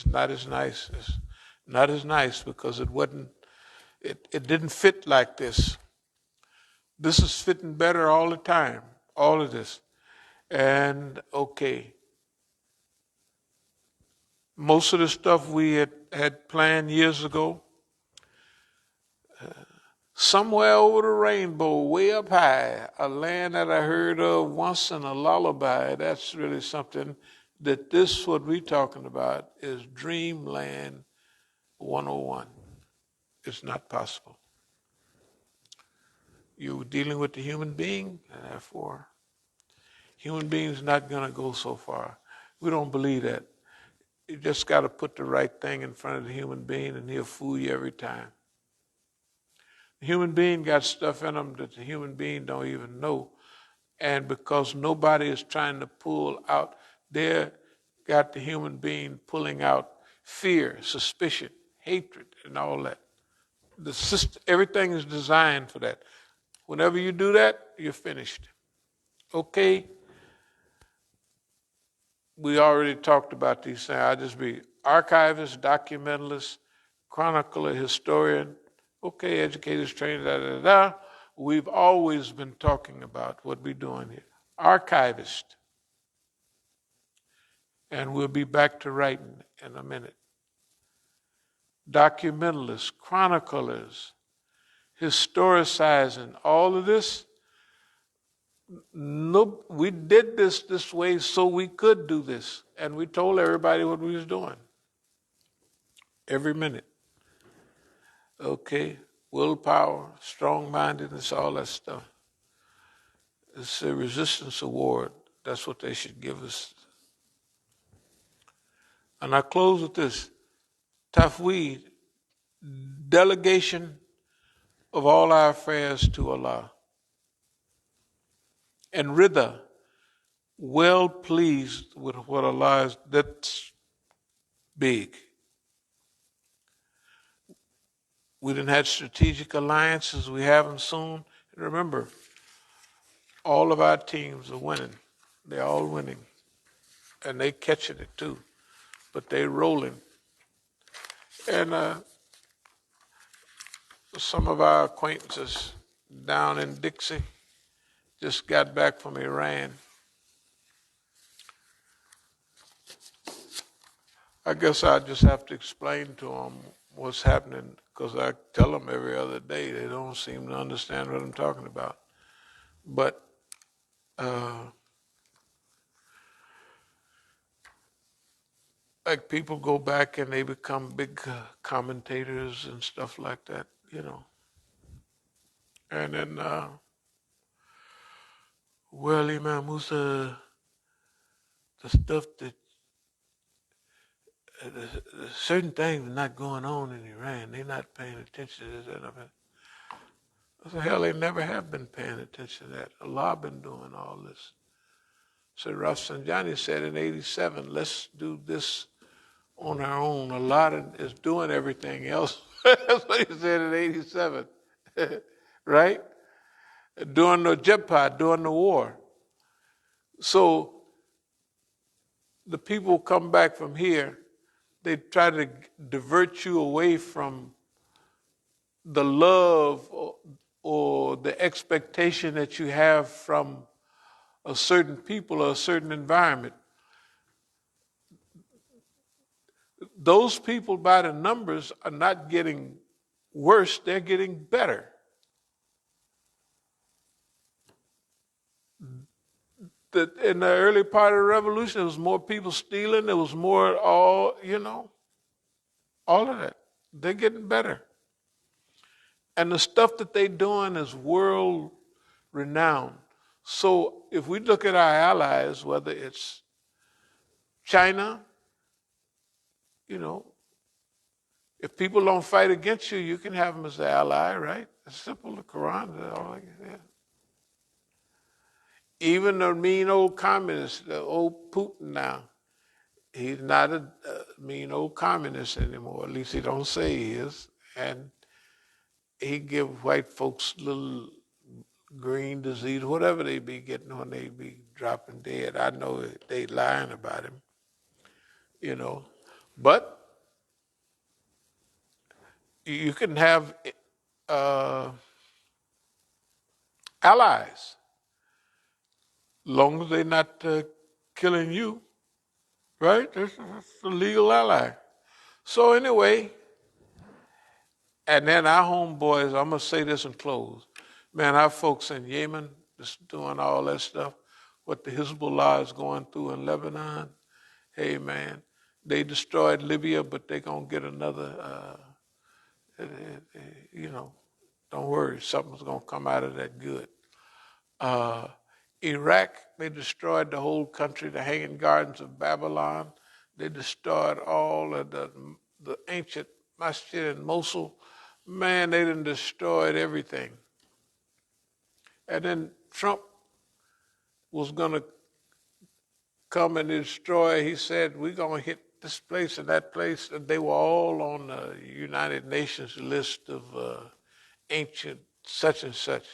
not as nice. It's not as nice because it wasn't. It didn't fit like this. This is fitting better all the time. All of this, and okay. Most of the stuff we had planned years ago, somewhere over the rainbow, way up high, a land that I heard of once in a lullaby. That's really something that this, what we're talking about, is Dreamland 101. It's not possible. You're dealing with the human being, and therefore, human beings not going to go so far. We don't believe that. You just got to put the right thing in front of the human being, and he'll fool you every time. The human being got stuff in them that the human being don't even know. And because nobody is trying to pull out, they got the human being pulling out fear, suspicion, hatred, and all that. The system, everything is designed for that. Whenever you do that, you're finished. Okay? We already talked about these things. I'll just be archivist, documentalist, chronicler, historian, okay, educators, trainers, da, da, da. We've always been talking about what we're doing here. Archivist. And we'll be back to writing in a minute. Documentalists, chroniclers, historicizing, all of this. No, we did this way so we could do this. And we told everybody what we was doing. Every minute. Okay, willpower, strong-mindedness, all that stuff. It's a resistance award. That's what they should give us. And I close with this. Tafweed, delegation of all our affairs to Allah. And Rida, well pleased with what Allah is, that's big. We done had strategic alliances, we have them soon. And remember, all of our teams are winning. They're all winning. And they catching it too. But they rolling. And some of our acquaintances down in Dixie just got back from Iran. I guess I just have to explain to them what's happening because I tell them every other day. They don't seem to understand what I'm talking about. But like people go back and they become big commentators and stuff like that, you know. And then, well, Imam Musa, the stuff that, certain things are not going on in Iran. They're not paying attention to this. I said, hell, they never have been paying attention to that. Allah been doing all this. So Rafsanjani said in 87, let's do this on our own. Allah is doing everything else. That's what he said in 87. Right? During the jihad, during the war. So the people come back from here, they try to divert you away from the love or the expectation that you have from a certain people or a certain environment. Those people by the numbers are not getting worse, they're getting better. In the early part of the revolution, there was more people stealing, there was more all of that. They're getting better. And the stuff that they're doing is world renowned. So if we look at our allies, whether it's China, if people don't fight against you, you can have them as an ally, right? It's simple, the Quran is all like that. Even the mean old communist, the old Putin now, he's not a mean old communist anymore. At least he don't say he is. And he give white folks little green disease, whatever they be getting when they be dropping dead. I know they lying about him, But You can have allies, long as they're not killing you, right? That's a legal ally. So anyway, and then our homeboys, I'm going to say this and close. Man, our folks in Yemen, just doing all that stuff, what the Hezbollah is going through in Lebanon, hey man, they destroyed Libya, but they're going to get another, you know, don't worry, something's going to come out of that good. Iraq, they destroyed the whole country, the Hanging Gardens of Babylon. They destroyed all of the ancient Masjid in Mosul. Man, they done destroyed everything. And then Trump was going to come and destroy. He said, we're going to hit this place and that place. And they were all on the United Nations list of ancient such and such.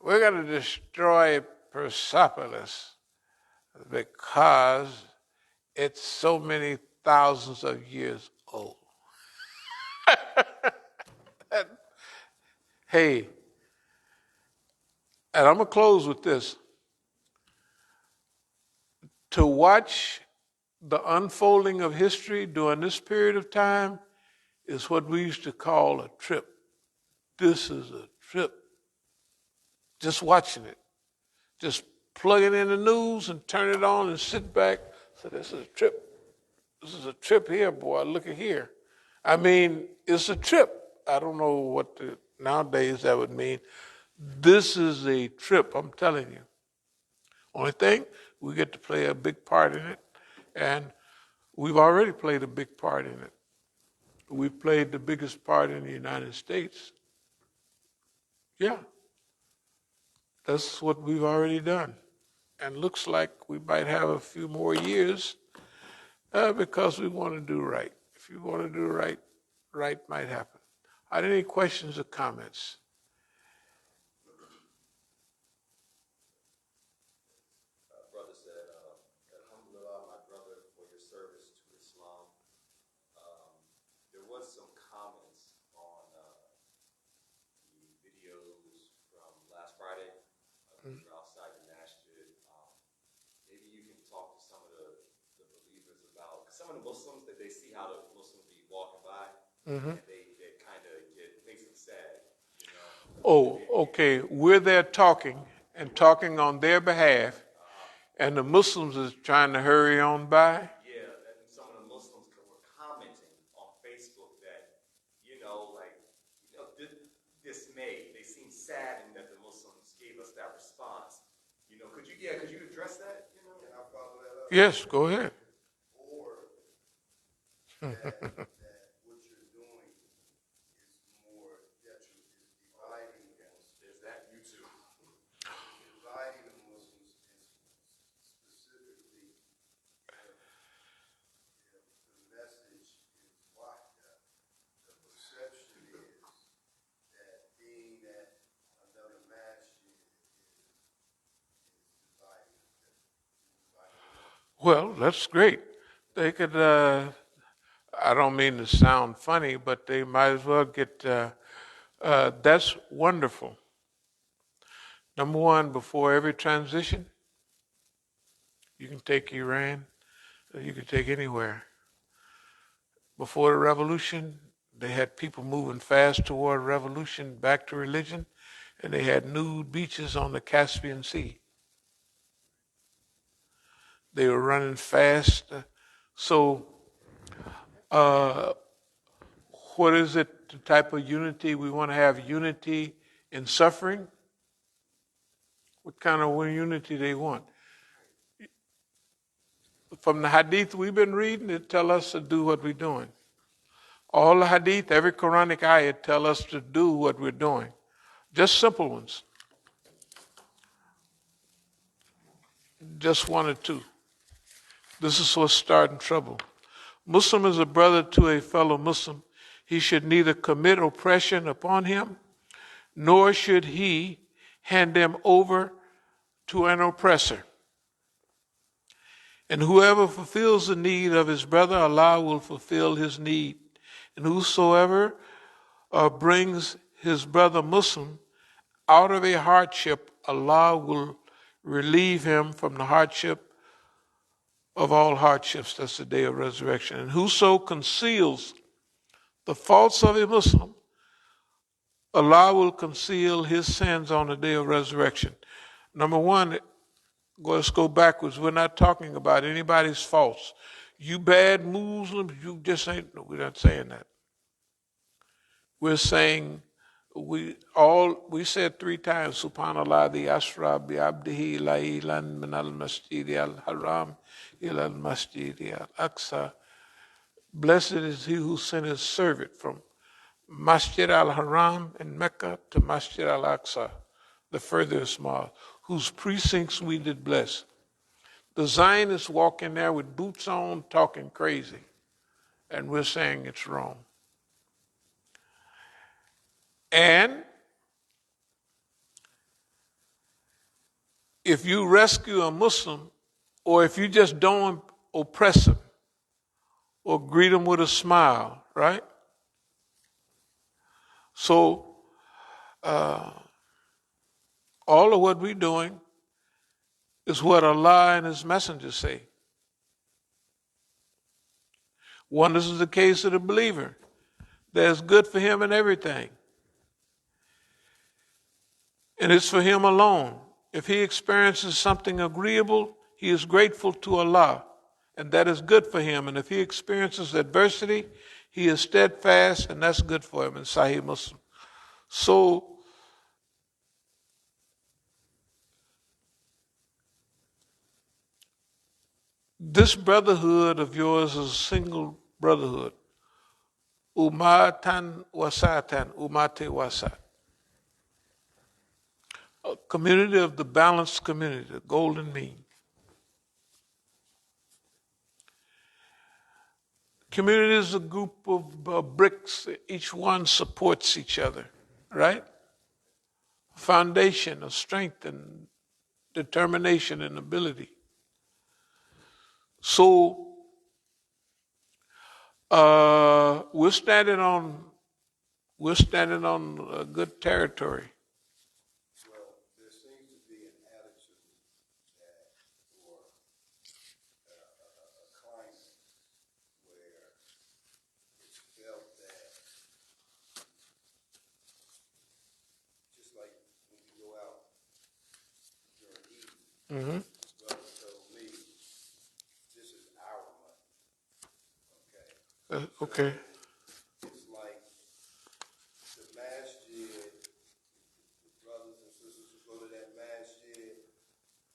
We're going to destroy Persepolis because it's so many thousands of years old. Hey, and I'm going to close with this. To watch the unfolding of history during this period of time is what we used to call a trip. This is a trip. Just watching it. Just plug it in the news and turn it on and sit back. So this is a trip. This is a trip here, boy. Look at here. I mean, it's a trip. I don't know what nowadays that would mean. This is a trip, I'm telling you. Only thing, we get to play a big part in it, and we've already played a big part in it. We've played the biggest part in the United States. Yeah, that's what we've already done. And looks like we might have a few more years because we want to do right. If you want to do right, right might happen. Are there any questions or comments? Brother said, Alhamdulillah, my brother, for your service to Islam. There was some comments on the videos from last Friday. We were outside the Masjid. Maybe you can talk to some of the believers about, some of the Muslims, that they see how the Muslims be walking by, and they kind of makes them sad, you know. Oh, okay. We're there talking and talking on their behalf, and the Muslims is trying to hurry on by. Yeah, and some of the Muslims were commenting on Facebook that, like, dismayed. They seemed saddened that the Muslims gave us that response. Could you address that? Can I follow that up? Yes, go ahead. Or that what you're doing is more detrimental, is dividing the Muslims. There's that, you too. Dividing the Muslims is specifically, the message is wahda. The perception is that being at another masjid is dividing. Well, that's great. They could, I don't mean to sound funny, but they might as well get, that's wonderful. Number one, before every transition, you can take Iran, you can take anywhere. Before the revolution, they had people moving fast toward revolution, back to religion, and they had nude beaches on the Caspian Sea. They were running fast. So what is it, the type of unity? We want to have unity in suffering? What kind of unity they want? From the hadith we've been reading, it tell us to do what we're doing. All the hadith, every Quranic ayat tell us to do what we're doing. Just simple ones. Just one or two. This is what's starting trouble. Muslim is a brother to a fellow Muslim. He should neither commit oppression upon him, nor should he hand them over to an oppressor. And whoever fulfills the need of his brother, Allah will fulfill his need. And whosoever brings his brother Muslim out of a hardship, Allah will relieve him from the hardship of all hardships. That's the day of resurrection. And whoso conceals the faults of a Muslim, Allah will conceal his sins on the day of resurrection. Number one, let's go backwards. We're not talking about anybody's faults. You bad Muslims, you just ain't, no, we're not saying that. We're saying, we said 3 times, Subhanallah, the Asra bi abdihi laylan min al masjid al haram ila al masjid al aqsa. Blessed is he who sent his servant from Masjid al Haram in Mecca to Masjid al Aqsa, the furthest mosque, whose precincts we did bless. The Zionists walk in there with boots on, talking crazy, and we're saying it's wrong. And if you rescue a Muslim, or if you just don't oppress him, or greet him with a smile, right? So, all of what we're doing is what Allah and His Messenger say. One, this is the case of the believer. There's good for him in everything. And it's for him alone. If he experiences something agreeable, he is grateful to Allah, and that is good for him. And if he experiences adversity, he is steadfast, and that's good for him in Sahih Muslim. So, this brotherhood of yours is a single brotherhood. Umatan wasatan, umate wasat. A community of the balanced community, the golden mean. Community is a group of bricks. Each one supports each other, right? A foundation of strength and determination and ability. So we're standing on good territory. Well, there seems to be an attitude that, or a climate where it's felt that, just like when you go out during Eid, brother told me, this is our money, okay? Okay. It's like the masjid, the brothers and sisters who go to that masjid,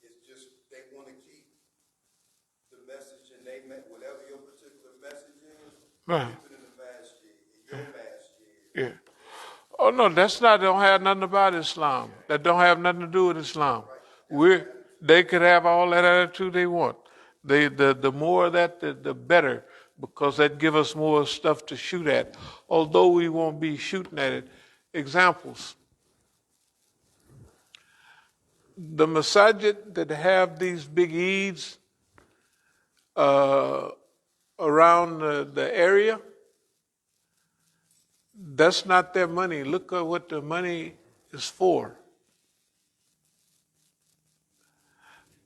it's just, they want to keep the message, and they met whatever your particular message is, Right. keep it in the masjid, in your masjid. Yeah. Oh no, that's not. Don't have nothing about Islam. That don't have nothing to do with Islam. They could have all that attitude they want. The more of that, the better, because that give us more stuff to shoot at. Although we won't be shooting at it. Examples. The Masjid that have these big Eids around the area, that's not their money. Look at what the money is for.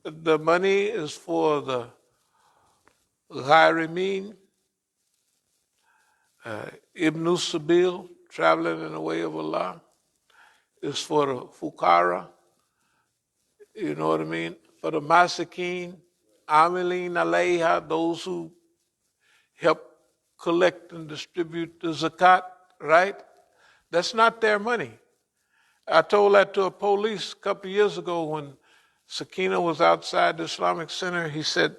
The money is for the Gharimin, Ibn Sabil, traveling in the way of Allah. It's for the Fukara, you know what I mean? For the Masakin, Amilin Alayha, those who help collect and distribute the zakat, right? That's not their money. I told that to a police a couple of years ago when Sakina was outside the Islamic Center. He said,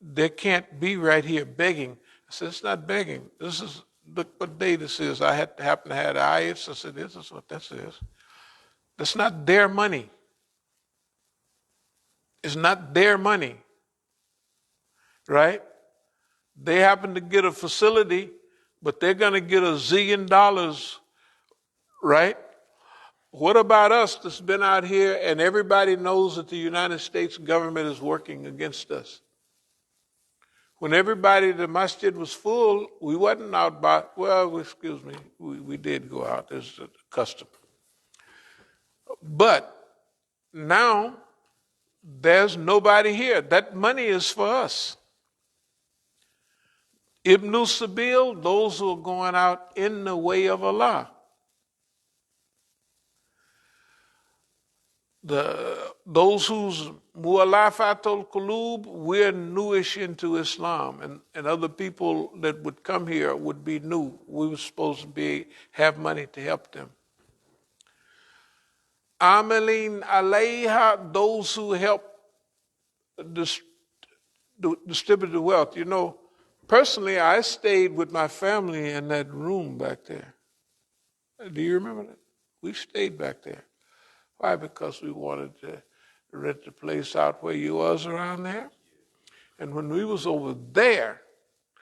they can't be right here begging. I said, it's not begging. This is, look what day this is. I happen to have the ayats. I said, this is what this is. That's not their money. It's not their money, right? They happen to get a facility, but they're going to get $1 zillion, right? What about us that's been out here and everybody knows that the United States government is working against us? When everybody, the masjid was full, we wasn't out by, well, excuse me, we did go out. There's a custom. But now there's nobody here. That money is for us. Ibn Sabil, those who are going out in the way of Allah. Those whose mu'alafatul qulub, we're newish into Islam, and other people that would come here would be new. We were supposed to have money to help them. Amalin alayha, those who help distribute the wealth. You know, personally, I stayed with my family in that room back there. Do you remember that? We stayed back there. Why? Because we wanted to rent the place out where you was around there. And when we was over there,